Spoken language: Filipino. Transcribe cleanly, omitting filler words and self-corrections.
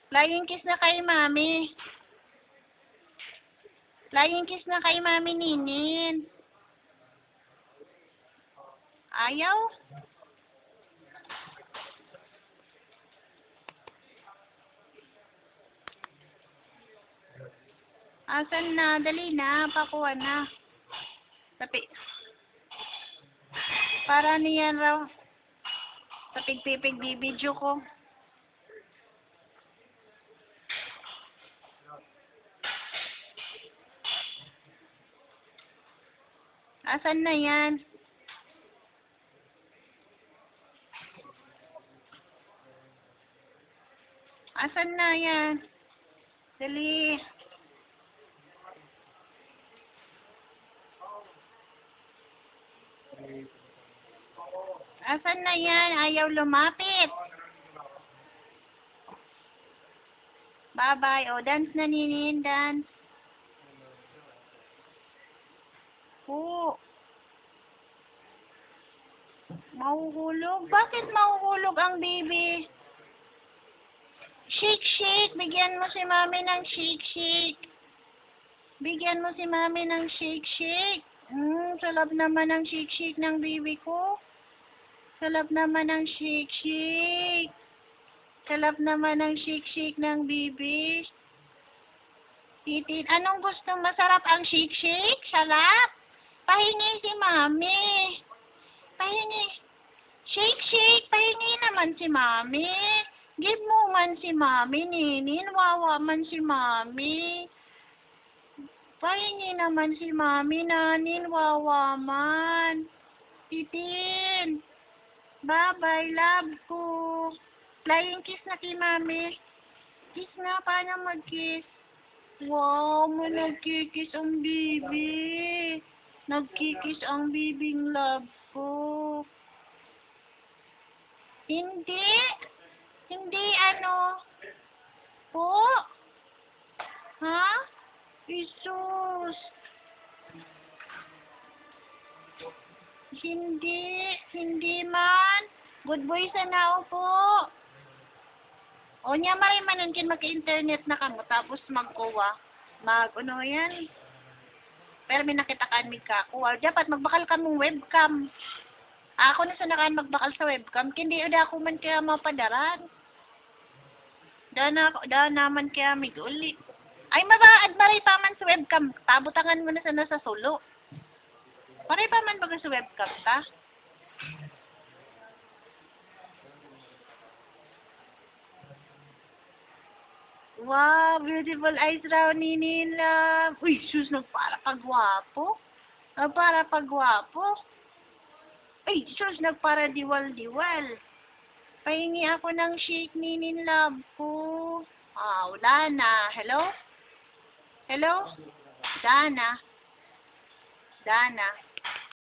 Flying kiss na kay Mami. Flying kiss na kay Mami Ninin. Ayaw? Asan na? Dali na. Pakuha na. Tapi. Para niyan raw. Tapig-pipig bibidyo ko. Asan na yan? Asan na yan? Dali. Asan na yan? Ayaw lumapit. Bye-bye. O, dance na Ninin. Dance. Oo. Mahuhulog? Bakit mahuhulog ang baby? Shake, shake. Bigyan mo si Mami ng shake, shake. Bigyan mo si Mami ng shake, shake. Sarap naman ng shake, shake ng baby ko. Sarap naman ng shake, shake. Sarap naman ng shake, shake ng baby. Titin, anong gusto? Masarap ang shake, shake? Sarap? Pahingi si Mami. Pahingi. Shake, shake. Pahingi naman si Mami. Give mo man si Mami, Ninin. Wawa man si Mami. Pahingi naman si Mami, Nanin. Wawa man. Titin. Bye-bye, love ko. Flying kiss na kay Mami. Kiss nga, paano mag-kiss? Wow, may nagkikis ang baby. Nagkikis ang bibing love ko. Hindi. Hindi ano. Po? Ha? Jesus. Hindi. Hindi man. Good boy sana po. O niya marimanon kin mag-internet na kamo tapos magkuha. Ano yan? Pero may nakita ka mi kakuha. Dapat magbakal ka mong webcam. Ako na sa nakaan magbakal sa webcam. Hindi uda ako man kaya mapadaran. Da naman kaya mig uli. Ay mabaad maray pa man sa webcam. Tabutangan mo na sana sa sulo. Maray pa man baga sa webcam ka? Wow, beautiful eyes raw ni Nila. Uy, sus, nagpara pagwapo. Nagpara pagwapo. Ay, sus, nagpara diwal-diwal. Pahingi ako ng shake ni Love ko. Wala na. Hello? Hello? Dana. Dana.